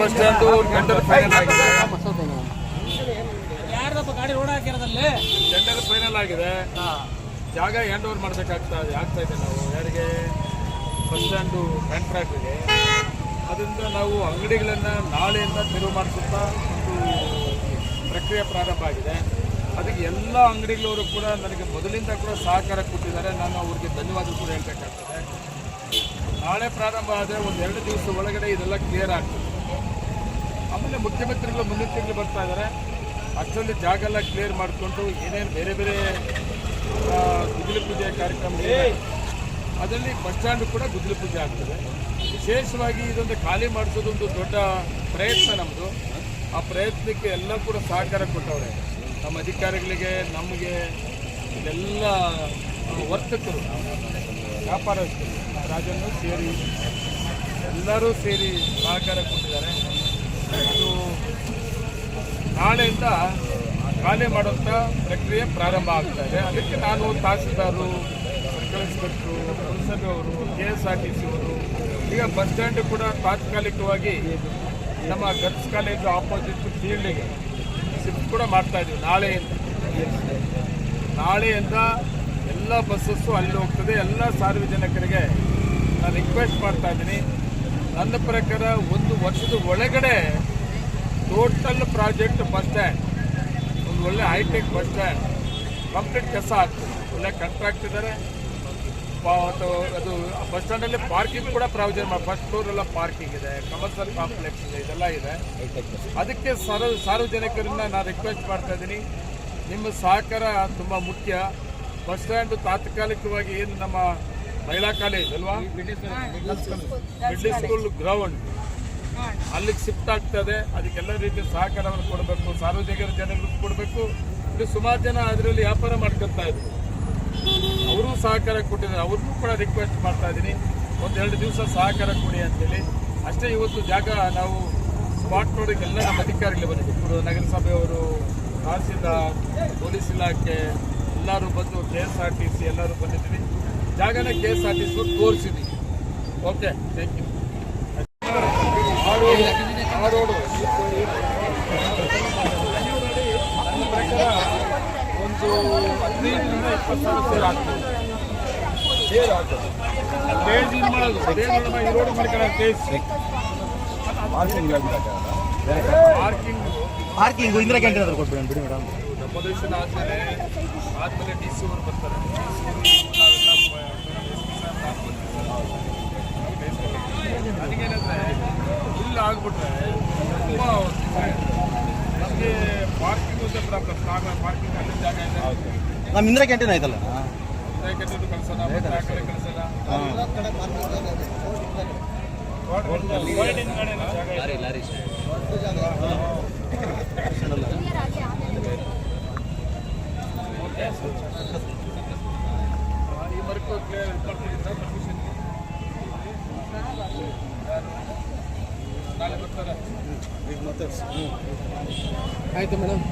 Bus stand tender final ಆಗಿದೆ. Tender final ಆಗಿದೆ. ಜಾಗ ಹ್ಯಾಂಡ್ ಓವರ್ ಮಾಡಬೇಕಾಗ್ತಾ ಇದೆ ನಾವು ಯಾರಿಗೆ ಬಸ್ ಸ್ಟ್ಯಾಂಡು ಕಾಂಟ್ರಾಕ್ಟ್ಗೆ. ಅದರಿಂದ ನಾವು ಅಂಗಡಿಗಳನ್ನು ನಾಳೆಯಿಂದ ತೆರವು ಮಾಡಿಸುತ್ತಾ ಒಂದು ಪ್ರಕ್ರಿಯೆ ಪ್ರಾರಂಭ ಆಗಿದೆ. ಅದಕ್ಕೆ ಎಲ್ಲ ಅಂಗಡಿಗಳವರು ಕೂಡ ನನಗೆ ಮೊದಲಿಂದ ಕೂಡ ಸಹಕಾರ ಕೊಟ್ಟಿದ್ದಾರೆ. ನಾನು ಅವ್ರಿಗೆ ಧನ್ಯವಾದ ಕೂಡ ಹೇಳಬೇಕಾಗ್ತದೆ. ನಾಳೆ ಪ್ರಾರಂಭ ಆದರೆ ಒಂದು 2 ದಿವಸ ಒಳಗಡೆ ಇದೆಲ್ಲ ಕ್ಲಿಯರ್ ಆಗ್ತದೆ. ಆಮೇಲೆ ಮುಖ್ಯಮಂತ್ರಿಗಳು ಮುಂದಿನ ತಿಂಗಳು ಬರ್ತಾ ಇದ್ದಾರೆ. ಅಷ್ಟರಲ್ಲಿ ಜಾಗ ಎಲ್ಲ ಕ್ಲಿಯರ್ ಮಾಡಿಕೊಂಡು ಏನೇನು ಬೇರೆ ಬೇರೆ ಗುದ್ದಲಿ ಪೂಜೆ ಕಾರ್ಯಕ್ರಮಗಳಿವೆ ಅದರಲ್ಲಿ ಬಸ್ ಸ್ಟ್ಯಾಂಡ್ ಕೂಡ ಗುದ್ದಲಿ ಪೂಜೆ ಆಗ್ತದೆ. ವಿಶೇಷವಾಗಿ ಇದೊಂದು ಖಾಲಿ ಮಾಡಿಸೋದೊಂದು ದೊಡ್ಡ ಪ್ರಯತ್ನ ನಮ್ಮದು. ಆ ಪ್ರಯತ್ನಕ್ಕೆ ಎಲ್ಲ ಕೂಡ ಸಹಕಾರ ಕೊಟ್ಟವ್ರೆ. ನಮ್ಮ ಅಧಿಕಾರಿಗಳಿಗೆ, ನಮಗೆ, ಇದೆಲ್ಲ ವರ್ತಕರು, ವ್ಯಾಪಾರಸ್ಥರು, ರಾಜನ್ನು ಸೇರಿ ಎಲ್ಲರೂ ಸೇರಿ ಸಹಕಾರ ಕೊಟ್ಟಿದ್ದಾರೆ. ಅದು ನಾಳೆಯಿಂದ ಖಾಲಿ ಮಾಡುವಂಥ ಪ್ರಕ್ರಿಯೆ ಪ್ರಾರಂಭ ಆಗ್ತಾ ಇದೆ. ಅದಕ್ಕೆ ನಾನು ತಹಸೀಲ್ದಾರರು, ಸರ್ಕಲ್ ಇನ್ಸ್ಪೆಕ್ಟ್ರು, ಪುರಸಭೆಯವರು, KSRTC ಅವರು ಈಗ ಬಸ್ ಸ್ಟ್ಯಾಂಡ್ ಕೂಡ ತಾತ್ಕಾಲಿಕವಾಗಿ ನಮ್ಮ ಗರ್ಲ್ಸ್ ಕಾಲೇಜು ಆಪೋಸಿಟ್ ಫೀಲ್ಡಿಗೆ ಶಿಫ್ಟ್ ಕೂಡ ಮಾಡ್ತಾ ಇದ್ದೀವಿ. ನಾಳೆಯಿಂದ ಎಲ್ಲ ಬಸ್ಸಸ್ಸು ಅಲ್ಲಿ ಹೋಗ್ತದೆ. ಎಲ್ಲ ಸಾರ್ವಜನಿಕರಿಗೆ ನಾನು ರಿಕ್ವೆಸ್ಟ್ ಮಾಡ್ತಾ ಇದ್ದೀನಿ, ನನ್ನ ಪ್ರಕಾರ 1 ವರ್ಷದ ಒಳಗಡೆ ಟೋಟಲ್ ಪ್ರಾಜೆಕ್ಟ್ ಬಸ್ ಸ್ಟ್ಯಾಂಡ್, ಒಂದು ಒಳ್ಳೆ ಹೈಟೆಕ್ ಬಸ್ ಸ್ಟ್ಯಾಂಡ್ ಕಂಪ್ಲೀಟ್ ಕೆಲಸ ಆಗ್ತದೆ. ಒಳ್ಳೆ ಕಾಂಟ್ರಾಕ್ಟ್ ಇದ್ದಾರೆ. ಅದು ಬಸ್ ಸ್ಟ್ಯಾಂಡಲ್ಲಿ ಪಾರ್ಕಿಂಗ್ ಕೂಡ ಪ್ರಾವಿಷನ್ ಮಾಡಿ, ಫಸ್ಟ್ ಫ್ಲೋರ್ ಎಲ್ಲ ಪಾರ್ಕಿಂಗ್ ಇದೆ, ಕಮರ್ಷಿಯಲ್ ಕಾಂಪ್ಲೆಕ್ಸ್ ಇದೆ, ಇದೆಲ್ಲ ಇದೆ. ಅದಕ್ಕೆ ಸಾರ್ವಜನಿಕರನ್ನ ನಾನು ರಿಕ್ವೆಸ್ಟ್ ಮಾಡ್ತಾ ಇದ್ದೀನಿ, ನಿಮ್ಮ ಸಹಕಾರ ತುಂಬ ಮುಖ್ಯ. ಬಸ್ ಸ್ಟ್ಯಾಂಡ್ ತಾತ್ಕಾಲಿಕವಾಗಿ ಏನು ನಮ್ಮ ಮಹಿಳಾ ಕಾಲೇಜ್ ಅಲ್ವಾ, ಮಿಡ್ಲ್ ಸ್ಕೂಲ್ ಗ್ರೌಂಡ್ ಅಲ್ಲಿಗೆ ಶಿಫ್ಟ್ ಆಗ್ತದೆ. ಅದಕ್ಕೆಲ್ಲ ರೀತಿಯ ಸಹಕಾರವನ್ನು ಕೊಡಬೇಕು, ಸಾರ್ವಜನಿಕರ ಜನರಿಗೆ ಕೊಡಬೇಕು. ಇಲ್ಲಿ ಸುಮಾರು ಜನ ಅದರಲ್ಲಿ ವ್ಯಾಪಾರ ಮಾಡ್ಕೊತಾ ಇದ್ರು, ಅವರು ಸಹಕಾರ ಕೊಟ್ಟಿದ್ದಾರೆ. ಅವ್ರಿಗೂ ಕೂಡ ರಿಕ್ವೆಸ್ಟ್ ಮಾಡ್ತಾ ಇದ್ದೀನಿ, 1-2 ದಿವಸ ಸಹಕಾರ ಕೊಡಿ ಅಂತೇಳಿ ಅಷ್ಟೇ. ಇವತ್ತು ಜಾಗ ನಾವು ಸ್ಪಾಟ್ ನೋಡೋಕ್ಕೆಲ್ಲ ನಮ್ಮ ಅಧಿಕಾರಿಗಳು ಬಂದಿದ್ದೀವಿ. ನಗರಸಭೆಯವರು, ತಹಸೀಲ್ದಾರ್, ಪೊಲೀಸ್ ಇಲಾಖೆ ಎಲ್ಲರೂ ಬಂದು, KSRTC ಎಲ್ಲರೂ ಬಂದಿದ್ದೀವಿ. ಜಾಗನ KSRTC ತೋರಿಸಿದ್ದೀವಿ. Okay, thank you. ಆ ರೋಡು ನನ್ನ ಪ್ರಕಾರ ಒಂದು 15ರಿಂದ 20 ಸಾವಿರ ಸೇರ್ ಆಗ್ತದೆ. ಸ್ಟೇಜ್ ಇದು ಮಾಡೋದು, ಸ್ಟೇಜ್ ಈ ರೋಡ್ ಮಾಡ್ಕೊಳ್ಳೋ ಸ್ಟೇಜ್ ಪಾರ್ಕಿಂಗು ಇಂದಿರಾ ಕ್ಯಾಂಟೀನ್ ಹತ್ರ ಕೊಟ್ಬಿಡಿ ಬಿಡಿ ಮೇಡಮ್. ಡೆಮೊಲೇಷನ್ ಆದಮೇಲೆ DC ಅವರು ಬರ್ತಾರೆ. ನನಗೇನಂದರೆ ಇಲ್ಲ ಆಗ್ಬಿಟ್ರೆ ತುಂಬ ನಮಗೆ ಪಾರ್ಕಿಂಗ್ ಪ್ರಾಬ್ಲಮ್. ಪಾರ್ಕಿಂಗ್ ಅಲ್ಲಿ ಜಾಗ ಇದೆ. ನಮ್ಮ ಇಂದಿರಾ ಕ್ಯಾಂಟೀನ್ ಆಯ್ತಲ್ಲ, ಇಂದಿರಾ ಕ್ಯಾಂಟೀನ್ ಕಳಿಸೋಣ, ಮತ್ತೆ ಆ ಕಡೆ ಕಳಿಸೋಣ. ಈ ವರ್ಕ್ ಪರ್ಮಿಷನ್ ನಾಳೆ ಬರ್ತಾರೆ. ಆಯಿತು ಮೇಡಮ್.